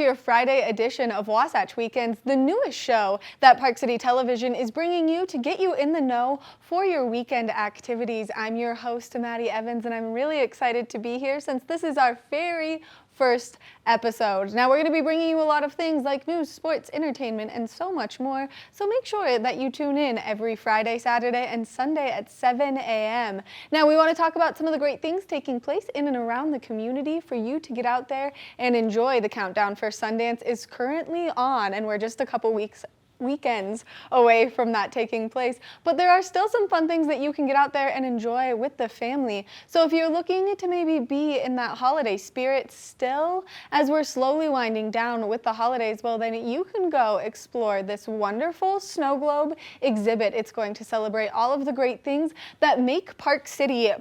your Friday edition of Wasatch Weekends, the newest show that Park City Television is bringing you to get you in the know for your weekend activities. I'm your host, Maddie Evans, and I'm really excited to be here since this is our very first episode. Now we're going to be bringing you a lot of things like news, sports, entertainment, and so much more. So make sure that you tune in every Friday, Saturday, and Sunday at 7 a.m. Now we want to talk about some of the great things taking place in and around the community for you to get out there and enjoy. The countdown for Sundance is currently on, and we're just a couple weekends away from that taking place, but there are still some fun things that you can get out there and enjoy with the family. So if you're looking to maybe be in that holiday spirit still as we're slowly winding down with the holidays, well then you can go explore this wonderful snow globe exhibit. It's going to celebrate all of the great things that make Park City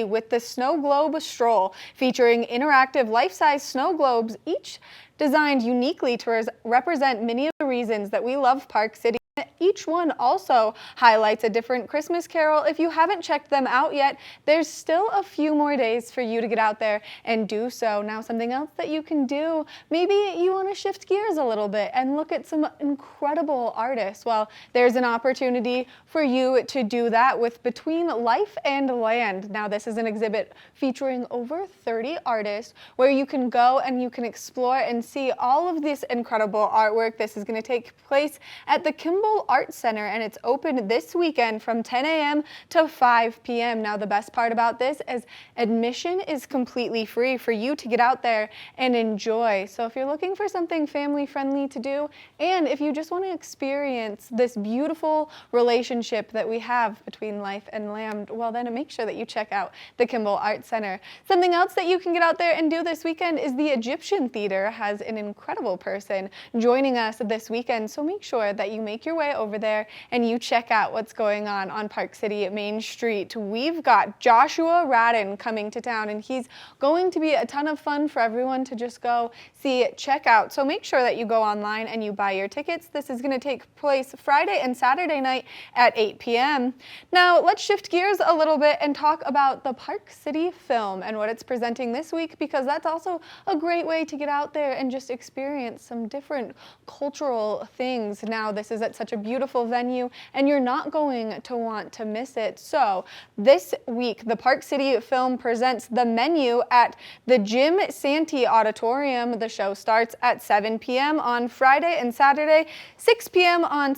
with the snow globe stroll, featuring interactive life-size snow globes, each designed uniquely to represent many of the reasons that we love Park City. Each one also highlights a different Christmas carol. If you haven't checked them out yet, there's still a few more days for you to get out there and do so. Now, something else that you can do, maybe you want to shift gears a little bit and look at some incredible artists. Well, there's an opportunity for you to do that with Between Life and Land. Now, this is an exhibit featuring over 30 artists where you can go and you can explore and see all of this incredible artwork. This is going to take place at the Kimball Art Center, and it's open this weekend from 10 a.m. to 5 p.m. Now, the best part about this is admission is completely free for you to get out there and enjoy. So if you're looking for something family friendly to do, and if you just want to experience this beautiful relationship that we have between life and land, well then make sure that you check out the Kimball Art Center. Something else that you can get out there and do this weekend is the Egyptian Theater has an incredible person joining us this weekend. So make sure that you make your way over there and you check out what's going on Park City Main Street. We've got Joshua Radin coming to town, and he's going to be a ton of fun for everyone to just go see, check out. So make sure that you go online and you buy your tickets. This is going to take place Friday and Saturday night at 8 p.m. Now let's shift gears a little bit and talk about the Park City Film and what it's presenting this week, because that's also a great way to get out there and just experience some different cultural things. Now this is at such a beautiful venue, and you're not going to want to miss it. So this week, the Park City Film presents The Menu at the Jim Santee Auditorium. The show starts at 7 p.m. on Friday and Saturday, 6 p.m. on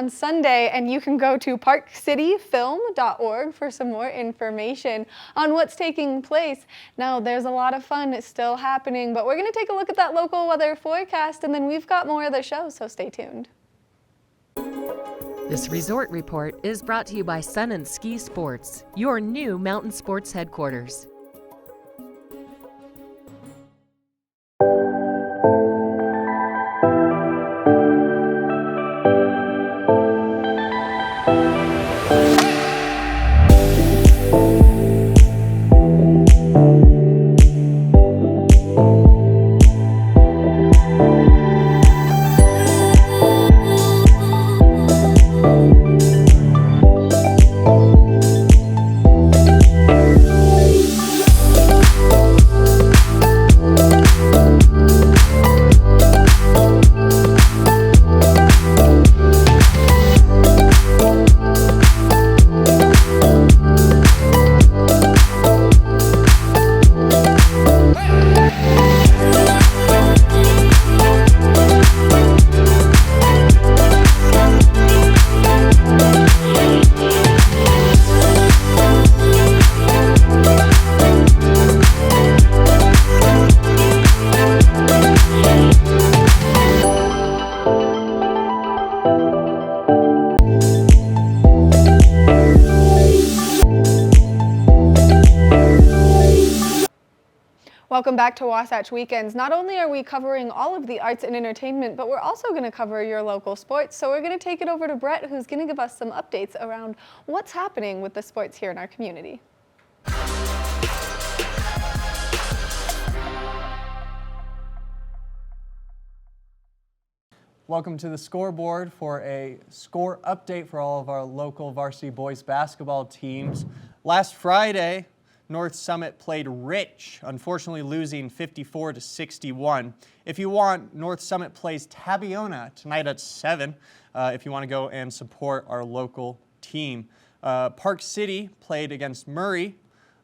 Sunday, and you can go to parkcityfilm.org for some more information on what's taking place. Now, there's a lot of fun still happening, but we're going to take a look at that local weather forecast, and then we've got more of the show, so stay tuned. This resort report is brought to you by Sun and Ski Sports, your new mountain sports headquarters. Welcome back to Wasatch Weekends. Not only are we covering all of the arts and entertainment, but we're also going to cover your local sports. So we're going to take it over to Brett, who's going to give us some updates around what's happening with the sports here in our community. Welcome to the Scoreboard for a score update for all of our local varsity boys basketball teams. Last Friday, North Summit played Rich, unfortunately losing 54-61. If you want, North Summit plays Tabiona tonight at 7 if you want to go and support our local team. Park City played against Murray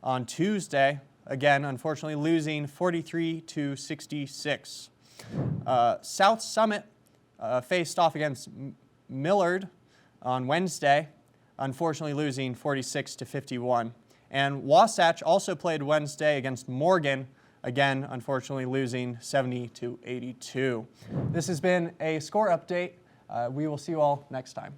on Tuesday, again, unfortunately losing 43-66. South Summit faced off against Millard on Wednesday, unfortunately losing 46-51. And Wasatch also played Wednesday against Morgan, again, unfortunately losing 70-82. This has been a score update. We will see you all next time.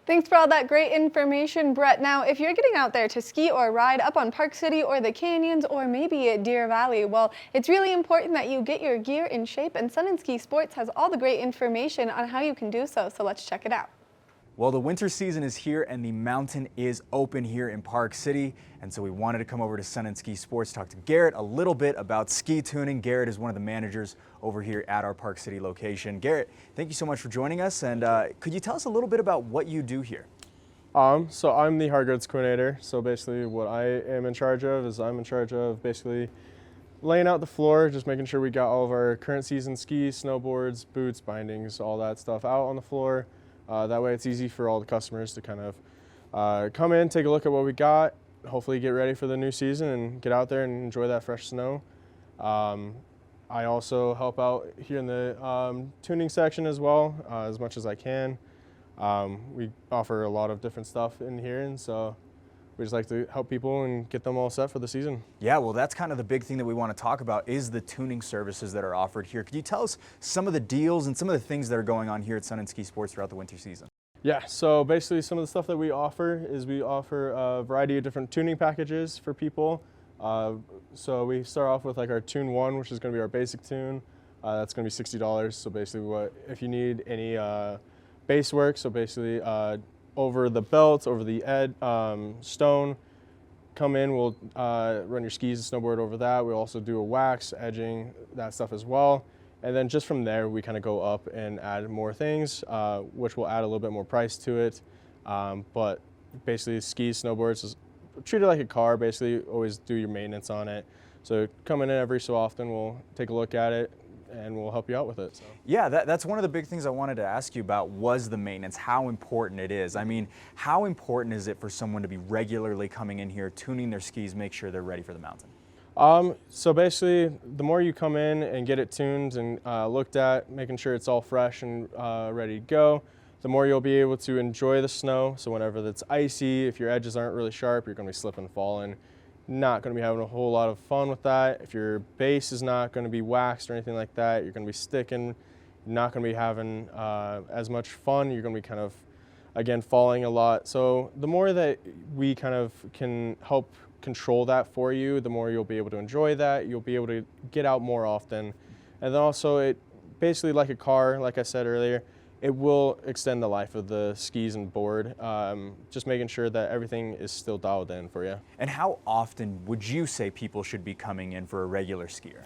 Thanks for all that great information, Brett. Now, if you're getting out there to ski or ride up on Park City or the canyons or maybe at Deer Valley, well, it's really important that you get your gear in shape, and Sun and Ski Sports has all the great information on how you can do so, so let's check it out. Well, the winter season is here and the mountain is open here in Park City. And so we wanted to come over to Sun and Ski Sports, talk to Garrett a little bit about ski tuning. Garrett is one of the managers over here at our Park City location. Garrett, thank you so much for joining us. And could you tell us a little bit about what you do here? So I'm the hard goods coordinator. So basically what I am in charge of is I'm in charge of basically laying out the floor, just making sure we got all of our current season skis, snowboards, boots, bindings, all that stuff out on the floor. That way it's easy for all the customers to kind of come in, take a look at what we got, hopefully get ready for the new season and get out there and enjoy that fresh snow. I also help out here in the tuning section as well, as much as I can. We offer a lot of different stuff in here, and so we just like to help people and get them all set for the season. Yeah, well, that's kind of the big thing that we want to talk about is the tuning services that are offered here. Could you tell us some of the deals and some of the things that are going on here at Sun and Ski Sports throughout the winter season? Yeah, so basically some of the stuff that we offer is we offer a variety of different tuning packages for people. So we start off with like our Tune 1, which is going to be our basic tune. That's going to be $60. So basically if you need any base work, so basically over the belt, over the stone, come in, we'll run your skis and snowboard over that. We'll also do a wax, edging, that stuff as well. And then just from there, we kind of go up and add more things, which will add a little bit more price to it. But basically skis, snowboards, is treat it like a car, basically always do your maintenance on it. So coming in every so often, we'll take a look at it and we'll help you out with it. So. Yeah, that's one of the big things I wanted to ask you about was the maintenance, how important it is. I mean, how important is it for someone to be regularly coming in here, tuning their skis, make sure they're ready for the mountain? So basically, the more you come in and get it tuned and looked at, making sure it's all fresh and ready to go, the more you'll be able to enjoy the snow. So whenever it's icy, if your edges aren't really sharp, you're going to be slipping and falling. Not going to be having a whole lot of fun with that. If your base is not going to be waxed or anything like that, you're going to be sticking. You're not going to be having as much fun. You're going to be kind of, again, falling a lot. So the more that we kind of can help control that for you, the more you'll be able to enjoy that. You'll be able to get out more often. And then also it basically like a car, like I said earlier, it will extend the life of the skis and board, just making sure that everything is still dialed in for you. And how often would you say people should be coming in for a regular skier?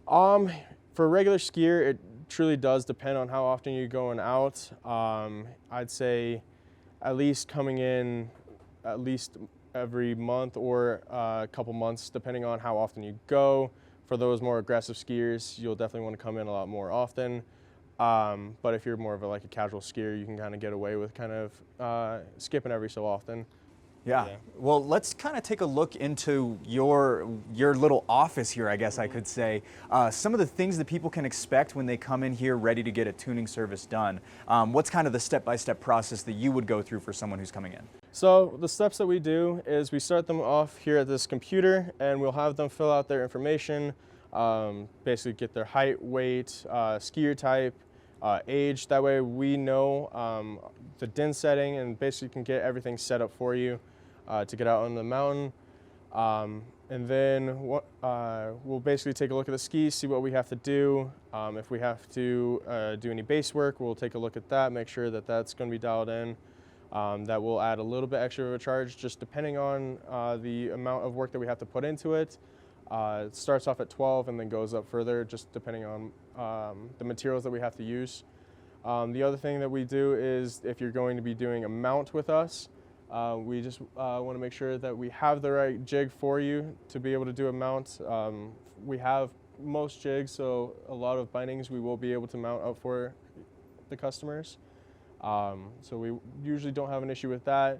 For a regular skier, it truly does depend on how often you're going out. I'd say at least coming in at least every month or a couple months, depending on how often you go. For those more aggressive skiers, you'll definitely want to come in a lot more often. But if you're more of a casual skier, you can kind of get away with kind of skipping every so often. Yeah. Well, let's kind of take a look into your little office here, I guess I could say. Some of the things that people can expect when they come in here ready to get a tuning service done. What's kind of the step-by-step process that you would go through for someone who's coming in? So the steps that we do is we start them off here at this computer, and we'll have them fill out their information, basically get their height, weight, skier type, age. That way we know the DIN setting and basically can get everything set up for you to get out on the mountain. And then we'll basically take a look at the skis, see what we have to do. If we have to do any base work, we'll take a look at that, make sure that that's going to be dialed in. That will add a little bit extra of a charge just depending on the amount of work that we have to put into it. It starts off at 12 and then goes up further just depending on the materials that we have to use. The other thing that we do is if you're going to be doing a mount with us, we just want to make sure that we have the right jig for you to be able to do a mount. We have most jigs, so a lot of bindings we will be able to mount up for the customers. So we usually don't have an issue with that.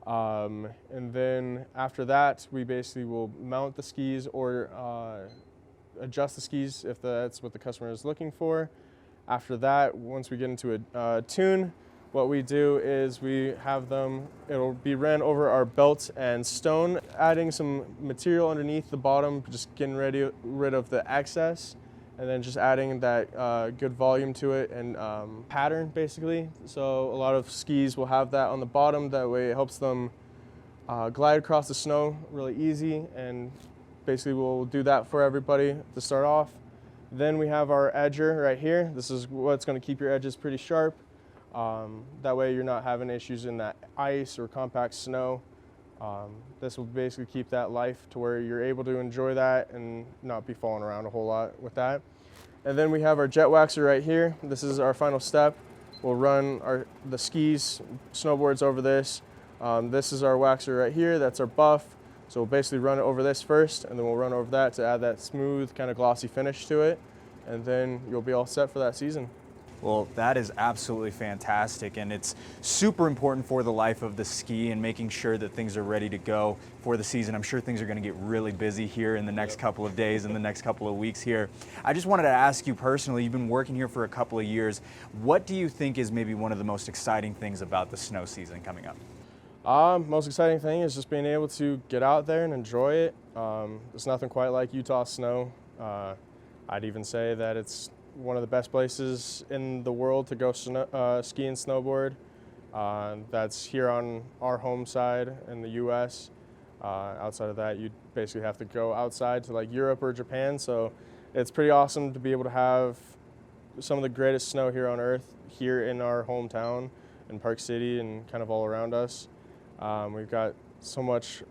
And then after that, we basically will mount the skis or adjust the skis if that's what the customer is looking for. After that, once we get into a tune, what we do is we have them, it'll be ran over our belt and stone, adding some material underneath the bottom, just getting rid of the excess, and then just adding that good volume to it and pattern basically. So a lot of skis will have that on the bottom, that way it helps them glide across the snow really easy, and basically we'll do that for everybody to start off. Then we have our edger right here. This is what's going to keep your edges pretty sharp. That way you're not having issues in that ice or compact snow. This will basically keep that life to where you're able to enjoy that and not be falling around a whole lot with that. And then we have our jet waxer right here. This is our final step. We'll run the skis, snowboards over this. This is our waxer right here. That's our buff. So we'll basically run it over this first, and then we'll run over that to add that smooth, kind of glossy finish to it. And then you'll be all set for that season. Well, that is absolutely fantastic, and it's super important for the life of the ski and making sure that things are ready to go for the season. I'm sure things are going to get really busy here in the next couple of days and the next couple of weeks here. I just wanted to ask you personally, you've been working here for a couple of years. What do you think is maybe one of the most exciting things about the snow season coming up? Most exciting thing is just being able to get out there and enjoy it. There's nothing quite like Utah snow. I'd even say that it's one of the best places in the world to go ski and snowboard. That's here on our home side in the U.S. Outside of that, you'd basically have to go outside to like Europe or Japan. So it's pretty awesome to be able to have some of the greatest snow here on earth here in our hometown in Park City and kind of all around us. We've got so much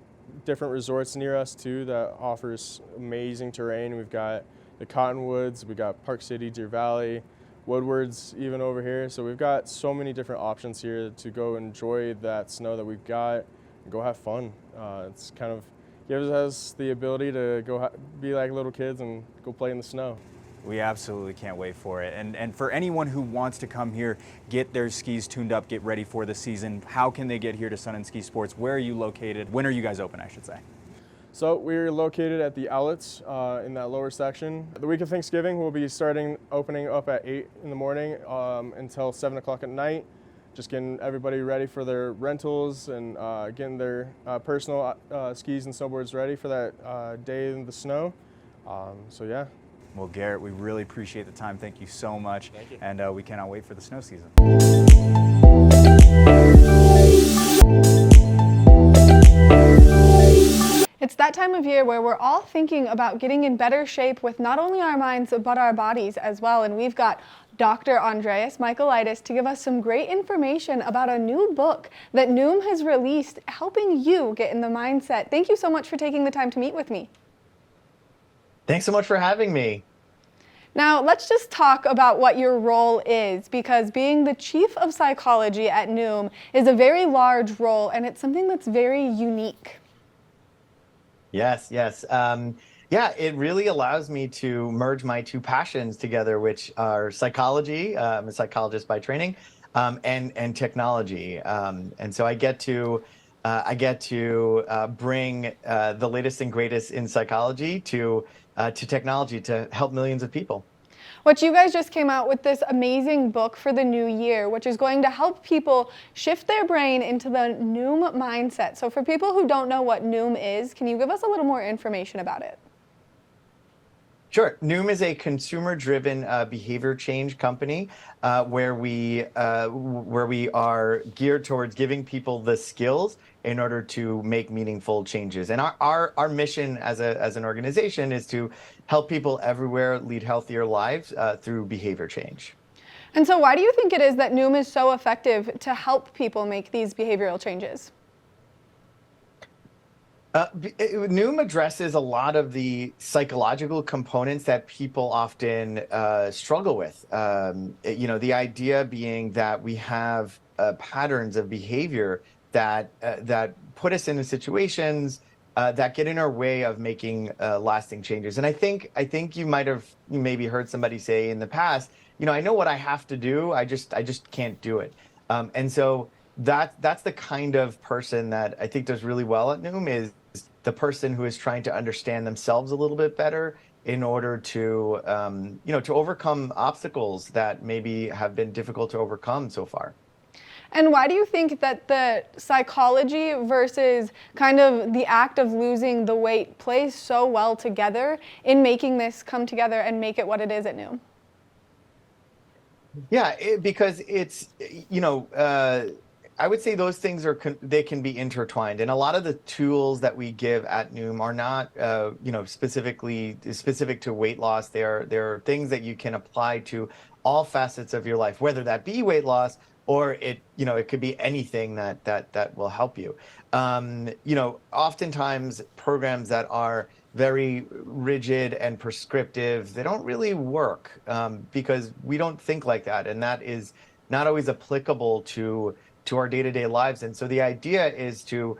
different resorts near us too that offers amazing terrain. We've got the Cottonwoods, we got Park City, Deer Valley, Woodward's even over here. So we've got so many different options here to go enjoy that snow that we've got and go have fun. It's kind of gives us the ability to go be like little kids and go play in the snow. We absolutely can't wait for it. And for anyone who wants to come here, get their skis tuned up, get ready for the season, how can they get here to Sun and Ski Sports? Where are you located? When are you guys open, I should say? So we're located at the outlets in that lower section. The week of Thanksgiving, we'll be opening up at 8 in the morning until 7 o'clock at night. Just getting everybody ready for their rentals and getting their personal skis and snowboards ready for that day in the snow. So yeah. Well, Garrett, we really appreciate the time. Thank you so much. Thank you. And we cannot wait for the snow season. It's that time of year where we're all thinking about getting in better shape with not only our minds, but our bodies as well. And we've got Dr. Andreas Michaelitis to give us some great information about a new book that Noom has released, helping you get in the mindset. Thank you so much for taking the time to meet with me. Thanks so much for having me. Now, let's just talk about what your role is, because being the chief of psychology at Noom is a very large role, and it's something that's very unique. Yes. Yeah, it really allows me to merge my two passions together, which are psychology. I'm a psychologist by training, and technology. And so I get to bring the latest and greatest in psychology to technology to help millions of people. What you guys just came out with this amazing book for the new year, which is going to help people shift their brain into the Noom mindset. So for people who don't know what Noom is, can you give us a little more information about it? Sure. Noom is a consumer-driven behavior change company where we are geared towards giving people the skills in order to make meaningful changes. And our mission as an organization is to help people everywhere lead healthier lives through behavior change. And so why do you think it is that Noom is so effective to help people make these behavioral changes? Noom addresses a lot of the psychological components that people often struggle with. The idea being that we have patterns of behavior that put us into situations that get in our way of making lasting changes. And I think you might have maybe heard somebody say in the past, I know what I have to do, I just can't do it. And so that's the kind of person that I think does really well at Noom, is the person who is trying to understand themselves a little bit better in order to to overcome obstacles that maybe have been difficult to overcome so far. And why do you think that the psychology versus kind of the act of losing the weight plays so well together in making this come together and make it what it is at Noom? Yeah, because it's, I would say those things they can be intertwined, and a lot of the tools that we give at Noom are not, specific to weight loss. They're things that you can apply to all facets of your life, whether that be weight loss or it could be anything that will help you. Oftentimes programs that are very rigid and prescriptive, they don't really work because we don't think like that, and that is not always applicable to our day-to-day lives. And so the idea is to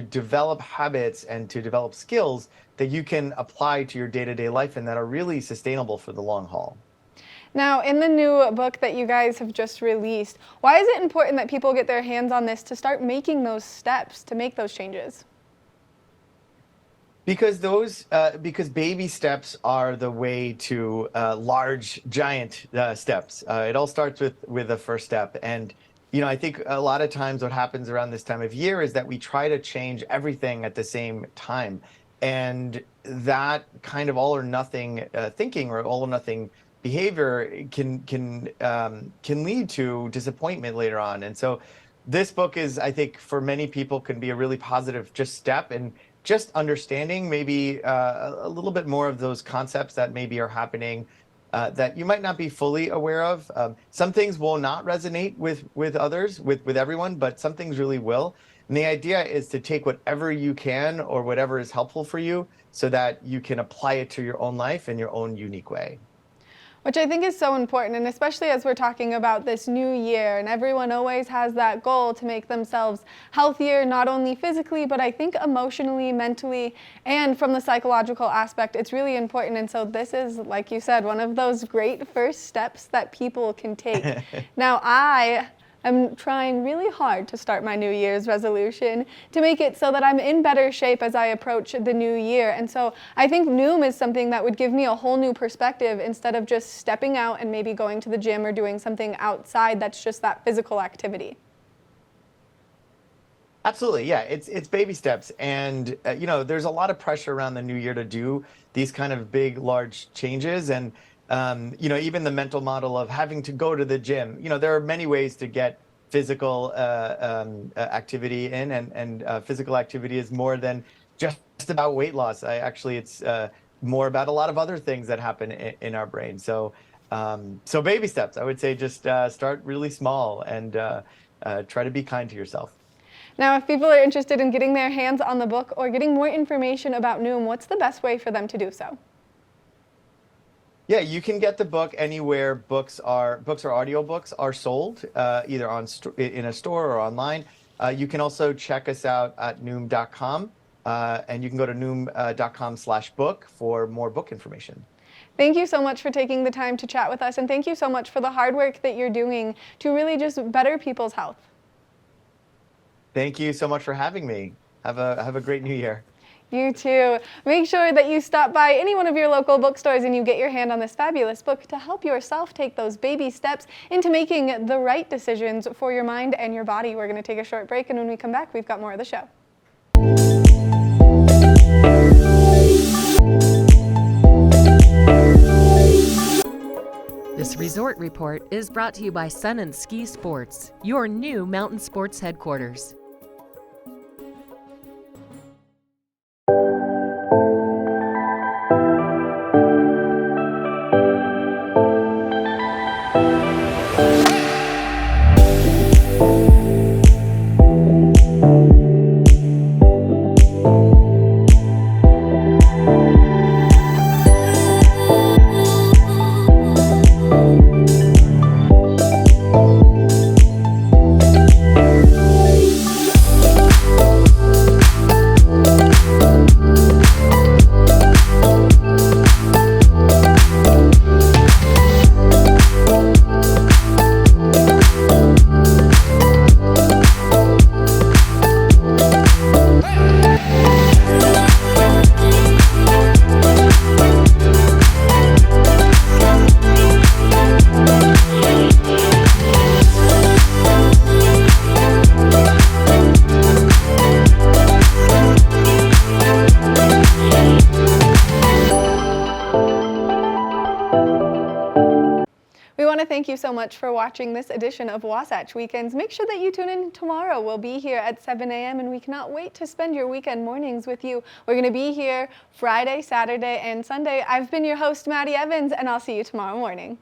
develop habits and to develop skills that you can apply to your day-to-day life and that are really sustainable for the long haul. Now, in the new book that you guys have just released, why is it important that people get their hands on this to start making those steps to make those changes? Because because baby steps are the way to large, giant steps. It all starts with the first step. And I think a lot of times what happens around this time of year is that we try to change everything at the same time. And that kind of all or nothing thinking or all or nothing behavior can lead to disappointment later on. And so this book is, I think, for many people can be a really positive just step and just understanding maybe a little bit more of those concepts that maybe are happening that you might not be fully aware of. Some things will not resonate with others, with everyone, but some things really will. And the idea is to take whatever you can or whatever is helpful for you so that you can apply it to your own life in your own unique way. Which I think is so important, and especially as we're talking about this new year, and everyone always has that goal to make themselves healthier, not only physically, but I think emotionally, mentally, and from the psychological aspect, it's really important. And so this is, like you said, one of those great first steps that people can take. Now, I'm trying really hard to start my New Year's resolution to make it so that I'm in better shape as I approach the new year. And so I think Noom is something that would give me a whole new perspective instead of just stepping out and maybe going to the gym or doing something outside that's just that physical activity. Absolutely, yeah. It's baby steps, and there's a lot of pressure around the new year to do these kind of big, large changes, and even the mental model of having to go to the gym. There are many ways to get physical activity in, and physical activity is more than just about weight loss. It's more about a lot of other things that happen in our brain. So baby steps, I would say, just start really small and try to be kind to yourself. Now, if people are interested in getting their hands on the book or getting more information about Noom, what's the best way for them to do so? Yeah, you can get the book anywhere books or audiobooks are sold, either in a store or online. You can also check us out at Noom.com, and you can go to Noom.com/book for more book information. Thank you so much for taking the time to chat with us, and thank you so much for the hard work that you're doing to really just better people's health. Thank you so much for having me. Have a great new year. You too. Make sure that you stop by any one of your local bookstores and you get your hand on this fabulous book to help yourself take those baby steps into making the right decisions for your mind and your body. We're going to take a short break, and when we come back, we've got more of the show. This Resort Report is brought to you by Sun & Ski Sports, your new mountain sports headquarters. so much for watching this edition of Wasatch Weekends. Make sure that you tune in tomorrow. We'll be here at 7 a.m. and we cannot wait to spend your weekend mornings with you. We're going to be here Friday, Saturday, and Sunday. I've been your host, Maddie Evans, and I'll see you tomorrow morning.